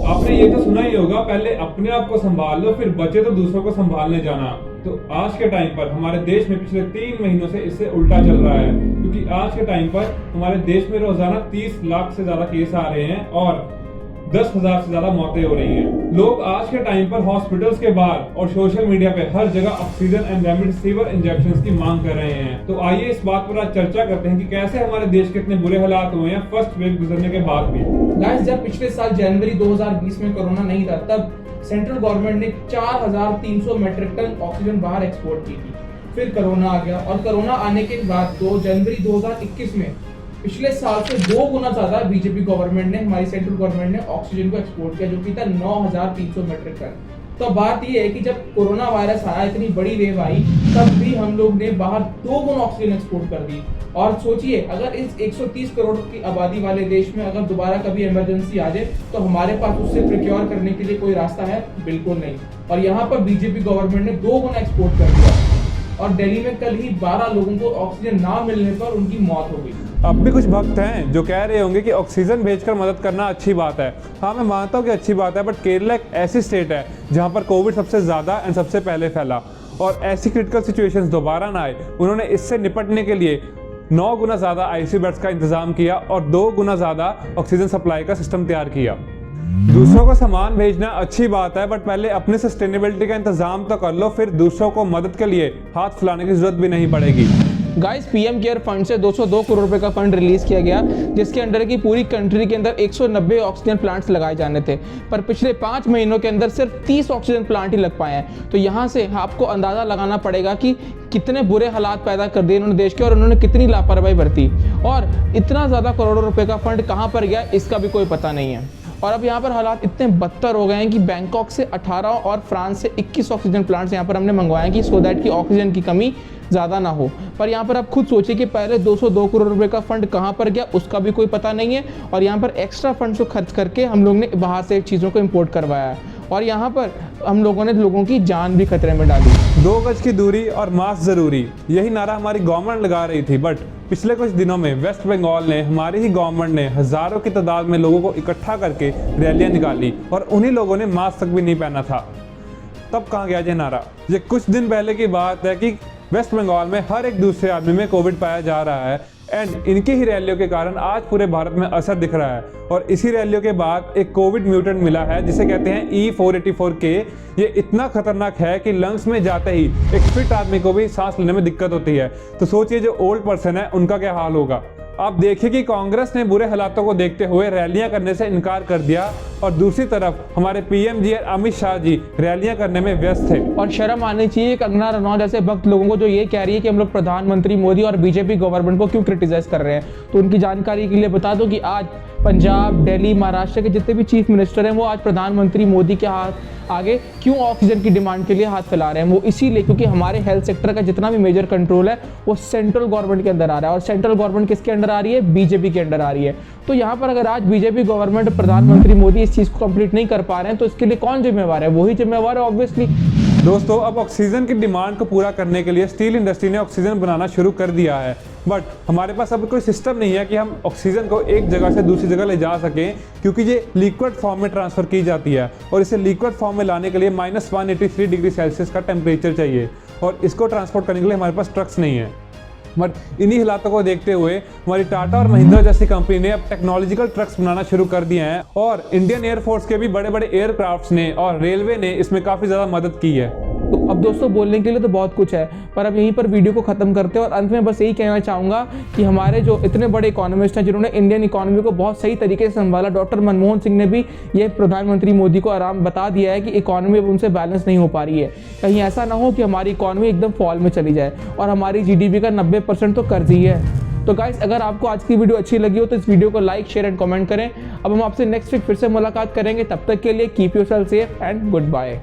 आपने ये तो सुना ही होगा, पहले अपने आप को संभाल लो, फिर बचे तो दूसरों को संभालने जाना। तो आज के टाइम पर हमारे देश में पिछले 3 महीनों से इससे उल्टा चल रहा है, क्योंकि आज के टाइम पर हमारे देश में रोजाना 30 लाख से ज्यादा केस आ रहे हैं और 10,000 से ज्यादा मौतें हो रही हैं। लोग आज के टाइम पर हॉस्पिटल्स के बाहर और सोशल मीडिया पे हर जगह ऑक्सीजन एंड रेमडेसिविर इंजेक्शंस की मांग कर रहे हैं। तो आइए इस बात पर आज चर्चा करते हैं कि कैसे हमारे देश के इतने बुरे हालात हुए हैं फर्स्ट वेव गुजरने के बाद भी। गाइस, जब पिछले साल जनवरी 2020 में कोरोना नहीं था, तब सेंट्रल गवर्नमेंट ने 4,300 मेट्रिक टन ऑक्सीजन बाहर एक्सपोर्ट की थी। फिर कोरोना आ गया और कोरोना आने के बाद 2 जनवरी 2021 में पिछले साल से 2 गुना ज्यादा बीजेपी गवर्नमेंट ने, हमारी सेंट्रल गवर्नमेंट ने ऑक्सीजन को एक्सपोर्ट किया, जो कि था 9,300 मेट्रिक टन। तो बात ये है कि जब कोरोना वायरस आया, इतनी बड़ी वेव आई, तब भी हम लोग ने बाहर 2 गुना ऑक्सीजन एक्सपोर्ट कर दी। और सोचिए, अगर इस 130 करोड़ की आबादी वाले देश में अगर दोबारा कभी इमरजेंसी आ जाए, तो हमारे पास उससे प्रिक्योर करने के लिए कोई रास्ता है? बिल्कुल नहीं। और यहाँ पर बीजेपी गवर्नमेंट ने 2 गुना एक्सपोर्ट कर दिया और दिल्ली में कल ही 12 लोगों को ऑक्सीजन ना मिलने पर उनकी मौत हो गई। अब भी कुछ भक्त हैं जो कह रहे होंगे कि ऑक्सीजन भेजकर मदद करना अच्छी बात है। हाँ, मैं मानता हूँ कि अच्छी बात है, बट केरला एक ऐसी स्टेट है जहाँ पर कोविड सबसे ज़्यादा एंड सबसे पहले फैला, और ऐसी क्रिटिकल सिचुएशंस दोबारा ना आए, उन्होंने इससे निपटने के लिए 9 गुना ज़्यादा आईसीयू बेड्स का इंतजाम किया और 2 गुना ज़्यादा ऑक्सीजन सप्लाई का सिस्टम तैयार किया। दूसरों को सामान भेजना अच्छी बात है, बट पहले अपने सस्टेनेबिलिटी का इंतजाम तो कर लो, फिर दूसरों को मदद के लिए हाथ फैलाने की जरूरत भी नहीं पड़ेगी। गाइस, पीएम केयर फंड से 202 करोड़ रुपए का फंड रिलीज किया गया, जिसके अंडर की पूरी कंट्री के अंदर 190 ऑक्सीजन प्लांट्स लगाए जाने थे, पर पिछले 5 महीनों के अंदर सिर्फ 30 ऑक्सीजन प्लांट ही लग पाए हैं। तो यहाँ से आपको अंदाजा लगाना पड़ेगा कि कितने बुरे हालात पैदा कर दिए इन्होंने देश के, और उन्होंने कितनी लापरवाही बरती, और इतना ज़्यादा करोड़ों रुपए का फंड कहाँ पर गया इसका भी कोई पता नहीं है। और अब यहाँ पर हालात इतने बदतर हो गए हैं कि बैंकॉक से 18 और फ्रांस से 21 ऑक्सीजन प्लांट्स यहाँ पर हमने मंगवाए हैं कि सो दैट की ऑक्सीजन की कमी ज़्यादा ना हो। पर यहाँ पर आप खुद सोचिए कि पहले 202 करोड़ रुपए का फंड कहाँ पर गया उसका भी कोई पता नहीं है, और यहाँ पर एक्स्ट्रा फंड को खर्च करके हम लोग ने बाहर से चीज़ों को इम्पोर्ट करवाया है, और यहाँ पर हम लोगों ने लोगों की जान भी खतरे में डाली। 2 गज की दूरी और मास्क जरूरी, यही नारा हमारी गवर्नमेंट लगा रही थी, बट पिछले कुछ दिनों में वेस्ट बंगाल ने, हमारी ही गवर्नमेंट ने हजारों की तादाद में लोगों को इकट्ठा करके रैलियां निकाली, और उन्हीं लोगों ने मास्क तक भी नहीं पहना था। तब कहाँ गया ये नारा? ये कुछ दिन पहले की बात है कि वेस्ट बंगाल में हर एक दूसरे आदमी में कोविड पाया जा रहा है, एंड इनकी ही रैलियों के कारण आज पूरे भारत में असर दिख रहा है। और इसी रैलियों के बाद एक कोविड म्यूटेंट मिला है जिसे कहते हैं E484K। ये इतना खतरनाक है कि लंग्स में जाते ही एक फिट आदमी को भी सांस लेने में दिक्कत होती है। तो सोचिए जो ओल्ड पर्सन है उनका क्या हाल होगा। आप देखिए कि कांग्रेस ने बुरे हालातों को देखते हुए रैलियां करने से इनकार कर दिया, और दूसरी तरफ हमारे पीएम जी अमित शाह जी रैलियां करने में व्यस्त थे। और शर्म आनी चाहिए कंगना रनौत जैसे भक्त लोगों को जो ये कह रही है कि हम लोग प्रधानमंत्री मोदी और बीजेपी गवर्नमेंट को क्यों क्रिटिसाइज कर रहे हैं। तो उनकी जानकारी के लिए बता दो कि आज पंजाब, दिल्ली, महाराष्ट्र के जितने भी चीफ मिनिस्टर हैं वो आज प्रधानमंत्री मोदी के हाथ आगे क्यों ऑक्सीजन की डिमांड के लिए हाथ फैला रहे हैं। वो इसीलिए क्योंकि हमारे हेल्थ सेक्टर का जितना भी मेजर कंट्रोल है वो सेंट्रल गवर्नमेंट के अंदर आ रहा है, और सेंट्रल गवर्नमेंट किसके अंडर आ रही है? बीजेपी के अंडर आ रही है। तो यहाँ पर अगर आज बीजेपी गवर्नमेंट, प्रधानमंत्री मोदी इस चीज़ को कंप्लीट नहीं कर पा रहे हैं, तो इसके लिए कौन जिम्मेवार है? वही जिम्मेवार है ऑब्वियसली। दोस्तों, अब ऑक्सीजन की डिमांड को पूरा करने के लिए स्टील इंडस्ट्री ने ऑक्सीजन बनाना शुरू कर दिया है, बट हमारे पास अब कोई सिस्टम नहीं है कि हम ऑक्सीजन को एक जगह से दूसरी जगह ले जा सकें, क्योंकि ये लिक्विड फॉर्म में ट्रांसफ़र की जाती है, और इसे लिक्विड फॉर्म में लाने के लिए -183 डिग्री सेल्सियस का टेम्परेचर चाहिए, और इसको ट्रांसपोर्ट करने के लिए हमारे पास ट्रक्स नहीं है। बट इन्हीं हालातों को देखते हुए हमारी टाटा और महिंद्रा जैसी कंपनी ने अब टेक्नोलॉजिकल ट्रक्स बनाना शुरू कर दिए हैं, और इंडियन एयरफोर्स के भी बड़े बड़े एयरक्राफ्ट्स ने और रेलवे ने इसमें काफ़ी ज़्यादा मदद की है। तो अब दोस्तों, बोलने के लिए तो बहुत कुछ है, पर अब यहीं पर वीडियो को खत्म करते हैं, और अंत में बस यही कहना चाहूँगा कि हमारे जो इतने बड़े इकोनॉमिस्ट हैं जिन्होंने इंडियन इकोनॉमी को बहुत सही तरीके से संभाला, डॉक्टर मनमोहन सिंह ने भी ये प्रधानमंत्री मोदी को आराम बता दिया है कि इकोनॉमी अब उनसे बैलेंस नहीं हो पा रही है। कहीं ऐसा ना हो कि हमारी इकोनॉमी एकदम फॉल में चली जाए, और हमारी GDP का 90% तो कर्ज ही है। तो गाइस, अगर आपको आज की वीडियो अच्छी लगी हो तो इस वीडियो को लाइक, शेयर एंड कमेंट करें। अब हम आपसे नेक्स्ट वीक फिर से मुलाकात करेंगे, तब तक के लिए keep yourself safe and good bye.